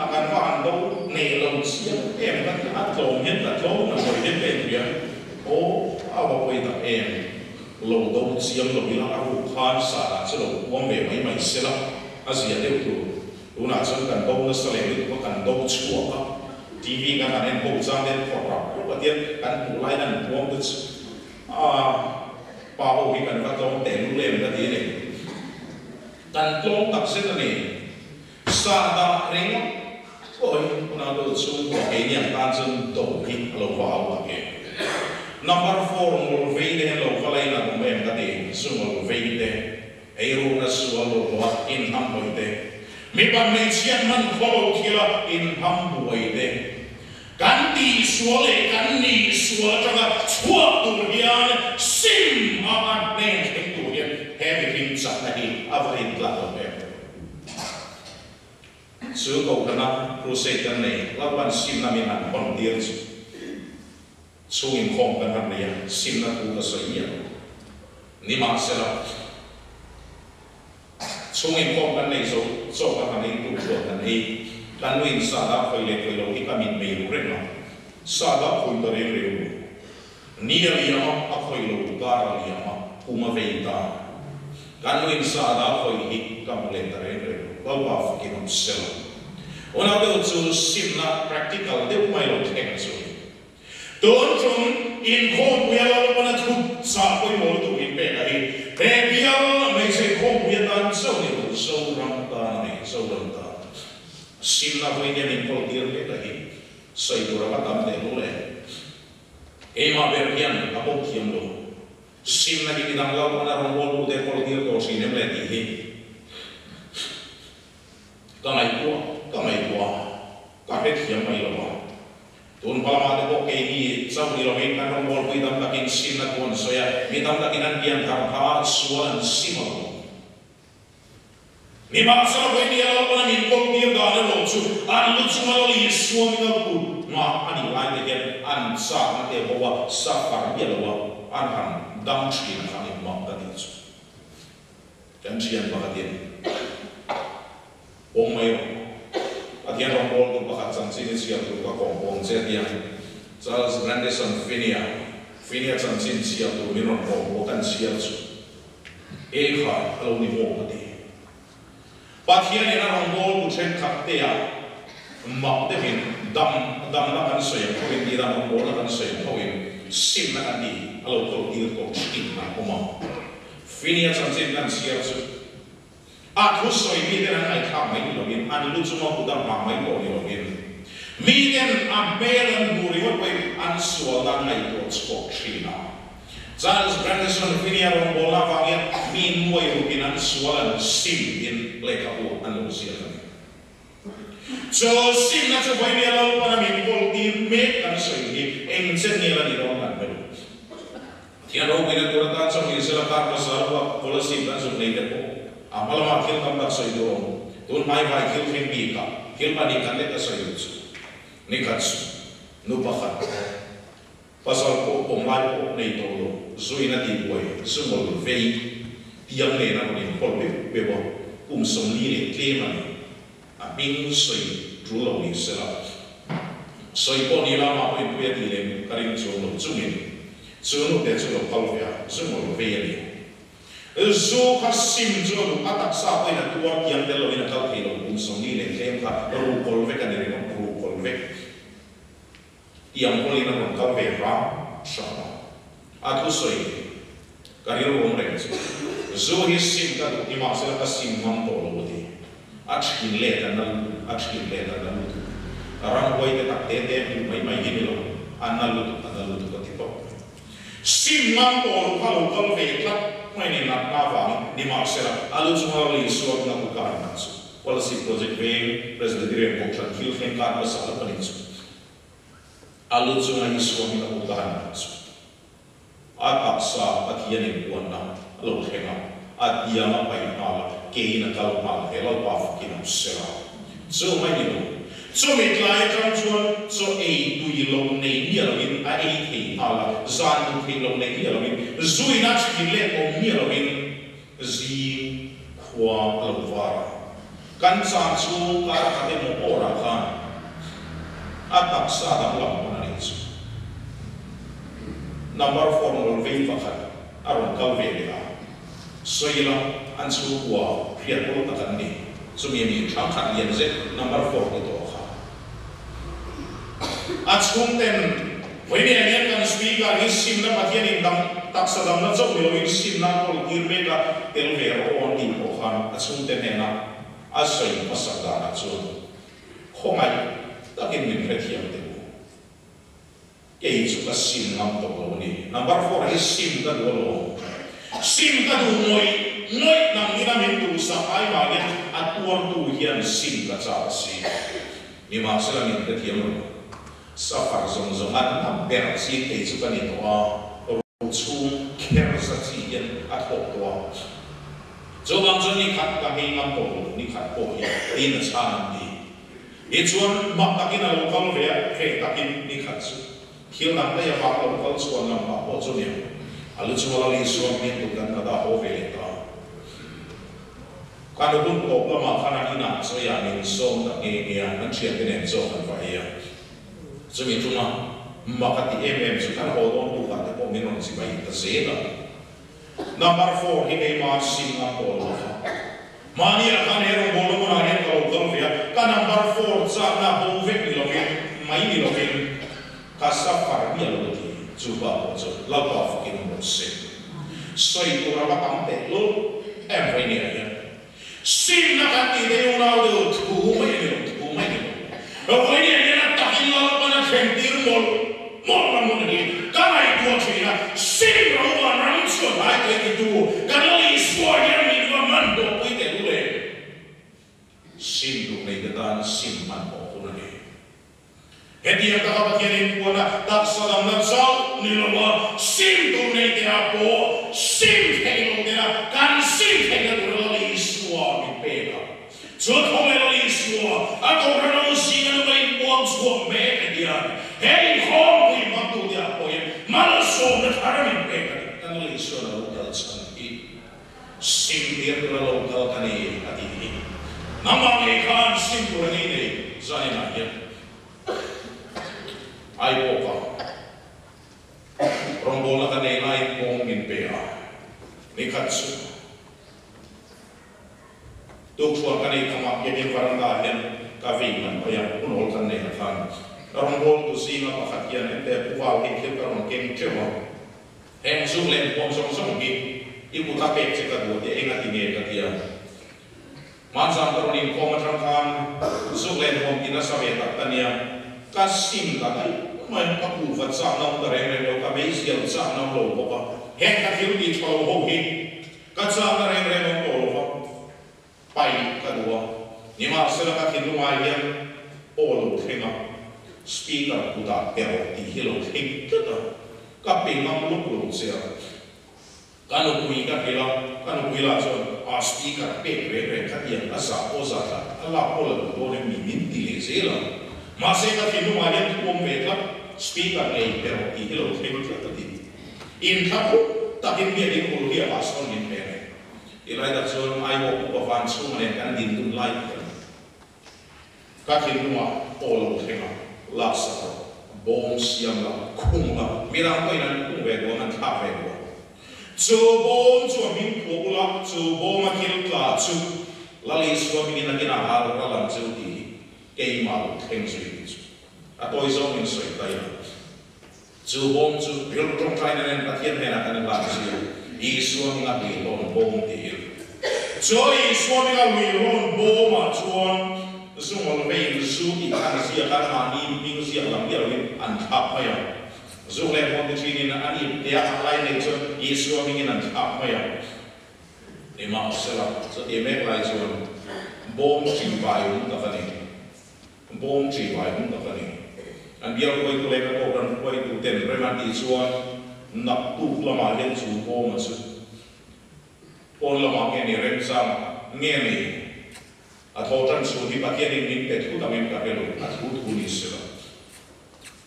a kan fa an do ne lo sia em kan a to hen ta to na ko hen pe ria o a wa koi ta em lo do sia lo bi la a ru khan sa da chu lo po me mai se la a sia de tu una chan kan do na sale lu ko kan do chua ka TV kan an en ho chang den for ra ko tian kan pu lai nan puam tu pa ho hi kan ka tong te lu le ka ti ne kan tong tak se ni sa da ring ko na do chu ko ke niam tan chen do hi lo wa wa ke number 4 ngol vei de lo khalai na ko mem ka de sungol vei de ei ru na sual lo in ham hoi de mi ban me chian man kholo khila in ham hoi de kan ti suale kan ni sual tanga chua tu hian sim a ne theng tu hian he ring sa na hi avai tla lo be su ko kana crusade kan nei lawan sim na min an kon dir su in khom kan han ne sim na tu ka sai ya ni ma sela su in khom kan nei so ka han nei tu ko kan nei kan win sa da khoi le khoi lo hi ka min me ru re no sa da khoi ta re re ni ya ya ma a khoi lo ka ra ya ma kuma ve ta kan win sa da khoi hi ka mo le ta re re ba ba fa ki no sela ona do chu sim na practical de mai lo tek chu don chung in khom pu ya lo na thu sa khoi mo tu in pe ka hi pe bia mai se khom pu ya dan so ni so ram ta nei so ram ta sim na voi dia min pol dir pe ka hi sai tu ra tam de lo le e ma ber hian a po kiam lo sim na ki dang lo na ron bol de pol dir ko sin em le ti hi ka mai ka pe kiam mai lo tun palama de ko ke ni sau ni lo hin kan ron bol pui dam takin sim na kon so ya mi dam takin an kiam kar ha suan sim lo mi ma sa voi dia lo na min pol dir da lo chu an lu chu ma lo li suan mi lo pu ma ani lai de gen an sa na te bo wa sa kar dia lo wa an han dam chi na kan ma da ni chu kan chi an ba ka tin ong mai Atian orang bol tu bakat sanksi ni siap tu kakong bong dia Charles Grandison Finia sanksi siap tu minum bong bukan siap tu Eka kalau ni bong tadi Patian ni orang bol tu cek kakte ya mak demin dam nak kan saya kau ini dam bol nak kan saya kau ini sim nak kan di kalau kau dia kau sim nak kau mau Finia sanksi kan siap tu Aku soi mi den ai kha mai lo in an lu chu mo ku da ma mai lo ni lo in mi den a belen muri wo pe an sual da mai ko spok china Charles Grandison Finia ron bola vangen min mo yu in an sual sim in le ka u an lu sia so sim na chu bai ni lo pa min bol ti me kan soi ni eng chen ni la ni ron kan be tian ro bi na tu ta chong ni sela ka sa wa policy kan su nei de ko amal ma khil kam dak soi do tun mai vai khil khim bi ka khil ma ni kan le ka soi du ni ka nu pa kha pasal ko mai ko nei to lo zui na ti boi su mo vei tiam le na ni ko be bo som li le tle ma ni a bing soi ru lo ni se la soi ko ni la ma ko pu ya ti le ka rin so lo chu ni chu no de chu lo pal ya su mo vei ni Zo kasim zo lu atak sa ko ina tuwa kiam de lo ina kal thilo som ni le tlem kha ru kol ve kan ri no ru kol ve tiam ko ina no kal ve ra sha atu soi kariro om re zo hi sim ka ni ma se ka sim mam to lo di achkin le kan na lu ran koi te tak te mai ni lo an lu ko ti to sim mam to lo kal ve ka mai ni nak na va ni ma sera alu chuma li suak na ku ka na chu policy project ve president dire ko chan fil khem ka na sa pa ni chu alu chuma ni suak na ku ka na chu a sa pathian ni ku na lo khenga a dia ma pai na la ke na kal ma he lo pa ki na sera so mai ni so mi klai tram chuan so e tu yi lo nei ni lo in a e thi ala zan tu thi lo nei ni lo in zui na chi le o mi lo in zi khwa lo vara kan sa chu ka ka de mo ora khan a tak sa da lo na ni chu number 4 lo ve va khan aron kal ve la so ila an chu wa phia ko ta kan ni so mi thang khan yen ze number 4 ni to Achung ten, when the American speaker is sim na patian in dam taksadam na job lo in sim na kol kirme ka telvero on di pohan achung ten na asoi pasada na chu khomai takin min phethiam te cái chú cái sim ngắm tổ lâu này number 4 cái sim cái đồ lâu sim cái đồ ngồi nằm như nằm hiện tụ sa ai mà cái atuar tụ hiện sim cái sao sim nhưng mà sẽ là những cái thiệt luôn sao phải dùng ăn nằm bẹt sim cái chú cái này đó chung care sa chi hiện at hộp đó cho bằng cho ni khát cái hình ngắm tổ ni khát bộ hiện tin là sao làm gì ít chuan mặc takin là local về hệ takin ni khát chú thiếu nằm đây là bác local chuan nằm bác bộ cho nhiều alu chuan là lý xuân miền tây gần cả hồ về đó cái đó cũng có mà khả năng ina so ya mình sông đặc nghe anh chuyện cái này so很phải呀cho mình chung mà cái em chúng ta hồ đông tu cả cái bộ mình làm gì vậy cái gì đó number 4 hi ai mà sim ngam bộ mà ni akan hero bolu mana hen kalau kalau dia kan number 4 sa na bo vek ni lokin mai ni lokin kasafar dia lokin cuba bojo lawa fakin mose soi tu raba kamte lo em phải ni ya sim na kati de una do tu mai ni lo ko ni ya na takin lo pana sentir mol ni kana itu china sim ro wa ram so ai ke tu kana li so ya mi wa man do sim tu này cái ta sim man bỏ của nó cái gì các bạn kia đến qua là đặc sản làm sao như là mà sim tu này cái à bỏ sim thay luôn cái là can sim thay cái đồ là lý số bị bể cả cho không là lý số à còn cái nó sim nó bị buông xuống mẹ cái gì à hey không bị mất tu dia bỏ mà nó số nó thà mình bể cái nó lý số là local sản ít sim dia là local cái này cái gì nama mereka simpul ini saya nanya ayo apa rombola kan naik ngomongin PA nikatsu tuk suar kan naik kamak yang varanda yang kavingan kayak punol kan naik kan rombol tu sih apa kakian ente pual hikir kan mungkin cuma hem sulen pom song ibu tapek cekak buat dia ingat ini kakian Mansam terunin komat rangkan suklen kom kita sampai takkannya kasim kakai main kapu fat sak nam tereng reng ka beis yang sak nam lo papa hek ka hiu di cholo ho hi ka sak tereng reng ko lo pai ka dua ni ma sela ka hiu mai yang o lo thenga speaker puta pero di hilo thing ka pe ngam lo lo sia kanu kui ka pila so speaker pe ka dia asa ozata ala ola do ne min ti zela masih ka hiu mai yang ko me ka speaker ei pero i hilo thing ka ti in ka takin dia di ko dia pason in pere ilai da so ai wo ko fan su ne kan din dun lai ka hiu ma ola thenga la sa bom siam la kunga mirang ko inan kung ve ko nan tha ve ko chú bom chú mình phụ lắm chú bom mà kêu là chú là lý số mình là cái nào hàng là làm chú thì cái mà thêm suy chú à tôi giống mình suy tay chú bom chú biểu trong tay này là thiên hệ là cái làm gì ý số mình là bị lon bom thì chú ý số mình là bị lon bom mà chuan số mà về số thì cái gì cái mà đi mình gì làm việc mình ăn tháp phải không dù là một cái chuyện này anh đi học lại này cho Yesu mình ăn tháp phải không thì mà sẽ là cho điểm ấy lại cho bom chỉ vài cũng gặp này bom chỉ vài cũng gặp này anh biết quay tụi em có cần quay tụi tiền rồi mà đi cho nạp tụ là mà lên chú bom mà chứ bom là mà cái này em sang nghe này à thâu chân số thì bắt kia mình để thu tạm mình cả cái luôn à thu thu đi xưa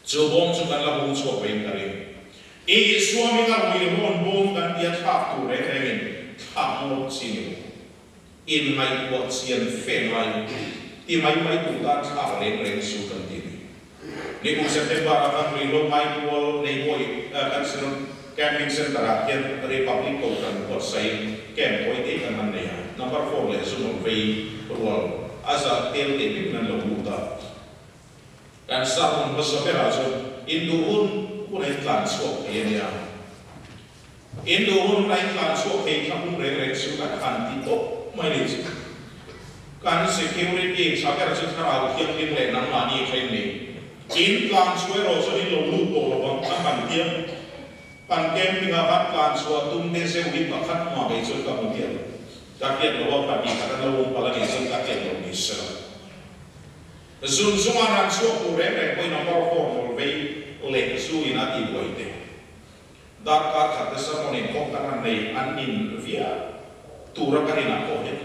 chú bom chú cần là bom chú phải cái này ý số mình là vì bom cần đi tháp tụ đấy cái này tháp một xin in mai quật xiên phèn mai thì mai tụ ta tháp lên số cần đi ni kung September akan rilo mai kual nei boy kan sen camping center akan Republic ko kan buat sai camp boy te kan man nei number 4 le sumong vei rual asa tel te pip nan lo buta kan sa mun pasapera so induun kunai tlan so enia induun nai tlan so ke kapung re su kan ti to mai ni kan security sakar su thara hiam lim le nang ma ni khain ni in plan suy rồi cho nên lồng lụt bộ bằng các bản tiêm bản kem thì ngã bắt plan suy tung để sẽ bị bắt khát mà bị cho các bản tiêm đặc biệt là bản đi các lâu bao là để cho các tiêm lồng đi sờ zoom zoom anh suy của rẻ rẻ coi nó bao form một vây lệ suy na đi quay thế đặc cả khát sẽ một nền công tác này anh in vía tu ra cái này có hết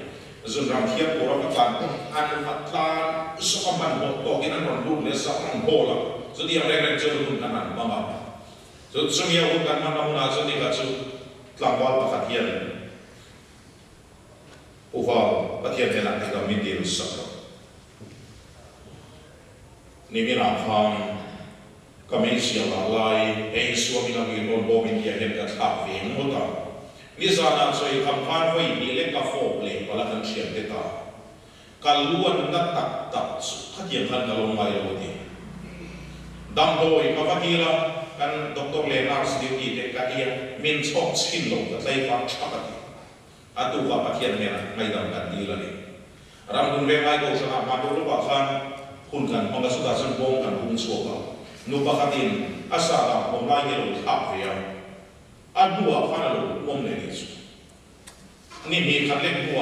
zoom ram thiệp của nó các bạn anh phát là số các bạn một tổ cái nó còn luôn để sao không hồ là cho đi ở đây là chơi luôn các bạn mà cho nhiều hơn các bạn nào là cho đi là chơi làm bao phát hiện vào phát hiện thế là cái mình điều sợ nếu nào không có mấy sự là lại hay số mình làm những món bò mình kia hiện tại tháp về một đó lý do là chơi tham quan với đi lên cà phê lên và là thành chuyện thế ta cái luôn nó tập phát hiện thành cái lồng mai rồi đi đam đôi cái phát hiện là cái Dr. Leonard Stevie để cái gì mình chọn xin lỗi cái này phát chắc cái tu cái phát hiện này là ngay đầu cái đi là đi ram đun về ngay câu chuyện mà tôi lúc bạnคุณกันองค์สุดาสันโบงกันคุณสวกนุปะขัดินอาสาดาผมไล่เงลูทับเรียอันบัวฟันลูมงเลยนิสนี่มีขันเล็กบัว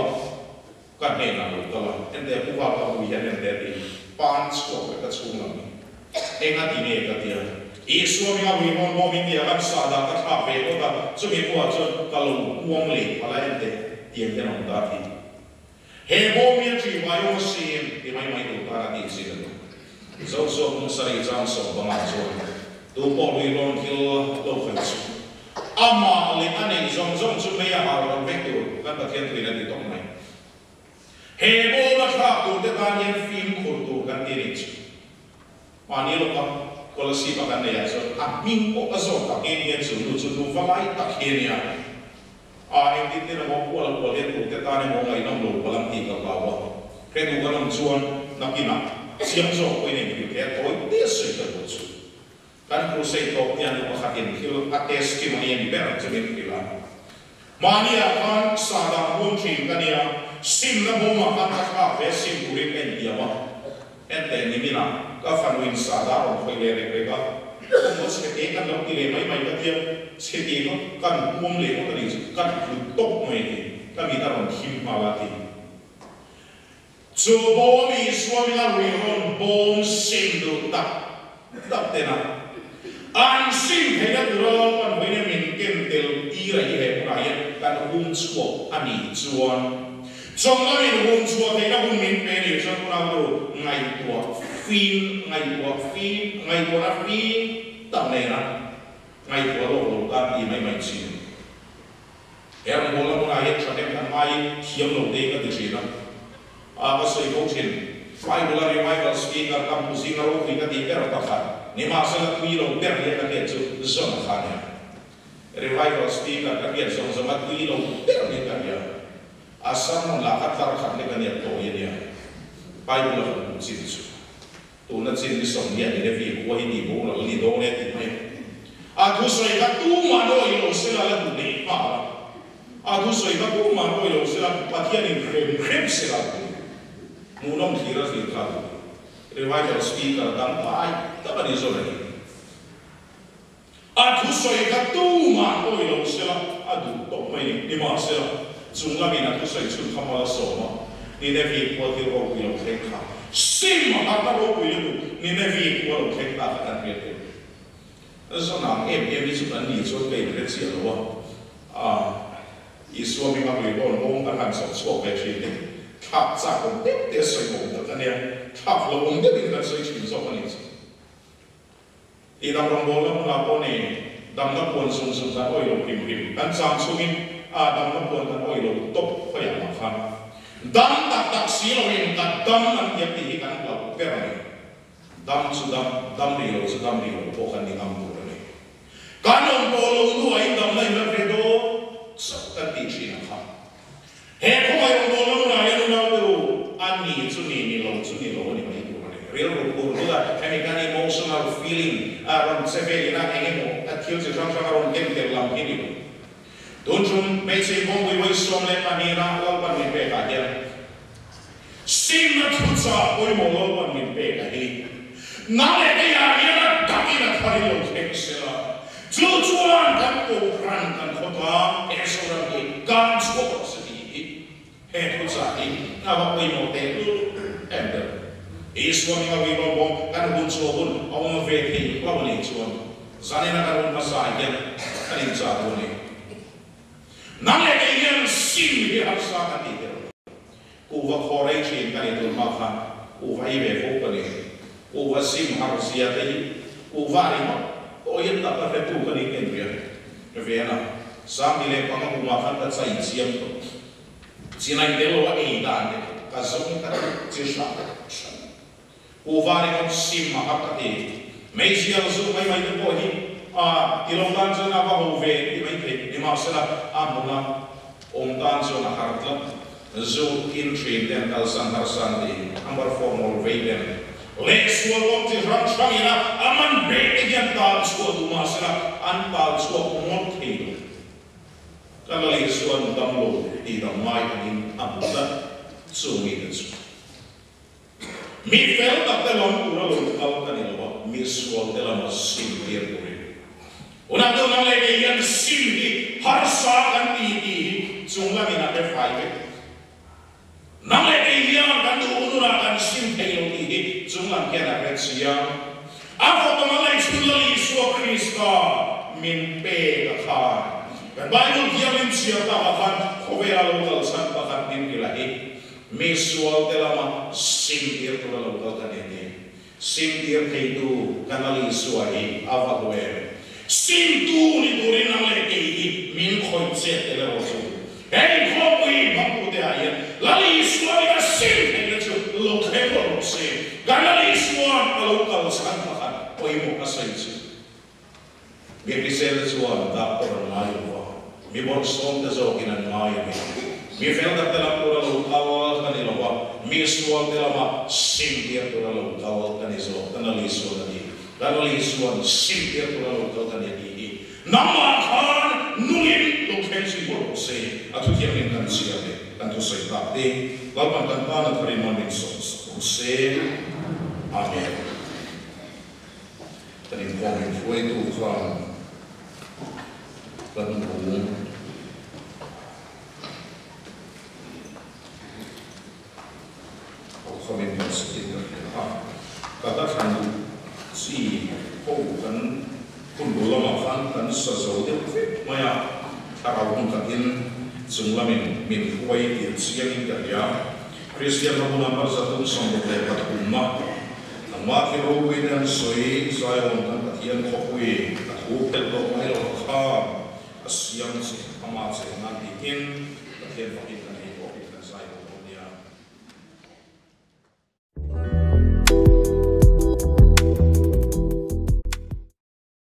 กันเองนะลูตลอดเอ็นเดียผู้ว่ากับผู้ยันเอ็นเดียดีปานสวกกับชุ่มลำเองอันที่นี่กันเดียอีสวมีอาวิมอนโมมินเดียกันสาดากันทับเรียก็ได้จะมีบัวจนกะลูมงเลยอะไรเอ็นเดียเตียงจะนอนตาทีเฮโบมีจีวายงซีนที่ไม่ดูตาดีสิเนาะเจ้าส่งสายจังส่งบางส่วนดูพอวิโรนที่โลกขึ้นสูงอามาเลยอันนี้จงจุดไม่อยากเอาเราไม่ดูกันประเทศที่นั่นที่ตรงไหนเฮโบมาทราบดูแต่การยันฟิล์มขุดดูกันที่นี่จุมานี่เราก็คนละสีประกันเนี่ยส่วนอับมิ่งโอกาสกับเอเนียจุดดูฟ้าไล่ตักเอเนียเองที่เราบอกว่าเราเรียนรู้แต่ตอนนี้มองไอ้น้องดูพลังตีกับเราแค่ดูกันน้องชวนนักกินนักเสียงโซ่ไปในอยู่แค่ตัวเดียวสุดกันหมดสุดการครูเซโตเนี่ยเราขัดเย็นที่เราอัดเอสที่มันยังมีแบบจะเป็นกี่ล้านมาเนี่ยการสาดาบุญทีกันเนี่ยซิมนะบ่มาการทักษะเวสิมบุรีเป็นเดียวเอ็นแต่นี่มีนะก็ฟันวินสาดาเราคุยเรื่องอะไรก็ผมสเกตกันเราที่เรียนไม่ก็เทียบสเกตก็กันมุมเลี้ยงก็ดีกันคือตกไม่ดีก็มีแต่เราทิมมาละทีจูบมีสวามีเราเรียนบงสิมดูตับเตนะอันสิมเห็นแล้วเราอันเป็นมินเก็มเตลอีอะไรที่เห็นอะไรกันหุ่นชัวอันนี้จวนจงเราเป็นหุ่นชัวเห็นแล้วหุ่นมินเป็นอยู่จนเราดูไงตัวฟิล์มไงตัวฟิล์มไงตัวนักฟิล์มตั้งเลยนะไงตัวโลกกันอีไม่ชินเอ็มโบราณอะไรฉันเอ็มทำไมเขียนโลกเด็กก็ดีสินะก็สวยโคชินไฟโบราณไม่ก็สกีกับกัมพูชีกับโลกนี้ก็ดีแค่เราตัดขาดนี่มาสักทีเราเปลี่ยนเรื่องกันเนี่ยจุดส่วนขาดเนี่ยเรื่องไฟก็สกีกับเปลี่ยนส่วนสมัติเราเปลี่ยนเรื่องกันเนี่ยอาศัยมันหลักฐานขัดเรื่องกันเนี่ยตัวเนี่ยไปโบราณสิ่งสุดตัวนั้นสิ่งที่ส่งเนี่ยในฟีหัวหินโบราณลีโดเนี่ยติดไหมทุสวยก็ตู้มาโดยเราเสียแล้วดูดีป่ะทุสวยก็ตู้มาโดยเราเสียปัจจัยนี้เคร่งเสียแล้วมูน้องที่เราสิ่งขาดเรื่องไว้เราสปีกกันตั้งไปแต่ปัจจุบันนี้ทุสวยก็ตู้มาโดยเราเสียดูตกไม่ดีมาเสียจุงก็มีนักทุสวยชุดขมาสมนี่ในฟีหัวที่เราคุยเราเคร่งขาดซิมมาถ้าเราคุยดูนี่ในฟีหัวเราเคร่งขาดกันเรื่อยส่วนนั้นเอ็มที่สุดอันนี้ส่วนเป็นเรื่องเสียแล้วอีส่วนมีมาบริบทมองกันหันสองส่วนไปทีนี้ทับจากคนเด็กเด็กสวยงามแต่เนี่ยทับลงเด็กเป็นการสวยชิมส่วนนี้ที่ดำรงโบแล้วมันเราคนนี้ดำนับวนสูงสุดจากอ้อยลงพิมพ์กันสามสุกินดำนับวนกันอ้อยลงตบขยันมาฟังดำตักสีเราเองกันดำมันยังตีกันเราแก่ไหนดำสุดดำดีเราสุดดำดีเราพวกกันนี่ดำบุการนำโบลงด้วยดำเลยมาเรโดสักกันดีชีนะครับเหตุของไอ้โบลงไหนเราดูอันนี้จุนี่นี่เรานี่ไม่ดูอะไรเรื่องรูปดูได้แค่มีการ emotional feeling เราเซฟเองนะเองมั้งแต่ที่จะทำเราเก็บเก็บลำที่นี่ดูจุ่มไม่ใช่พวกวิวสมเล็กมันนี่นะเราวันนี้เป็นอะไรสิ่งนั้นทุกสิ่งโอ้ยมองเราวันนี้เป็นอะไร nang le ke ya ya dakina thari lo khexela chu chuan kan ko ran kan khota esora ke kan chuak sadi he thusa ni na ba koi mo te ende iswa mi ngi lo bom kan bun chuan awang ve thi la ni chuan zanena kan masa ya kan in cha bo ni nang le ke yan sim hi harsa ka ti uva khore chin kan itu makha uva ibe ko kani uva sim harsia dei uva ri o yen ta pa tu kani ken ria vena sam ile pa ma makha ta sai siam to sinai delo wa ei dan ka zong ka chi sha uva ri ko sim ma ka ti mei sia zo mai mai ko hi a ilong dan zo na ba ho ve ni mai ke ni ma sala amuna om dan zo na hartla zo in train den kal santar sandi ambar formal veiden le suolom ti ran changina aman be igen tal suo du masala an tal suo mot heido kala le suo damlo di damai in amda so mi des mi fel ta telon ura lo kal kanilo mi suo telama simpir puri una do na le igen simbi harsa kan di jungla mina te faive nang le ke yang kan du unura kan sim teknologi junglang kena retsia afo to malai chulali so Krista min pe ka kha kan Bible kiamin sia ta kan khobera lo kal san ta kan din ilahi mesual telama sim dir to lo kal kan ni sim dir ke tu kanali suai ava hoe sim tu ni turin nang le ke min khoi che tele ro su hey khopui bapu de aye lali suai ka sim ke chu lo khebo se kanali suan lo kal san ta kan oi mo ka sai chu mi pisel suan da por mai wa mi bon som de zo kinan mai mi fel da tela por lo kawal kan lo wa mi suan de la sim dia por lo kawal kan zo kanali suan di kanali suan sim dia por lo kawal kan di nama kan nungin lo khensi por se atu kian kan sia de kan to sai ta de lapan kan pa na thari man min so se amen tanin ko min foi tu khan kan bu khamin kan sikit ha kata khan si ko kan kun bola khan kan sa zo de maya tarawun kan in junglamin min foi ti siang ka ya Christian ramuna marzatun song de patumma ma ki ro winan soi zayon kan pathian khopui atu pel do mai lo kha asiam se ama se na dikin pathian fakit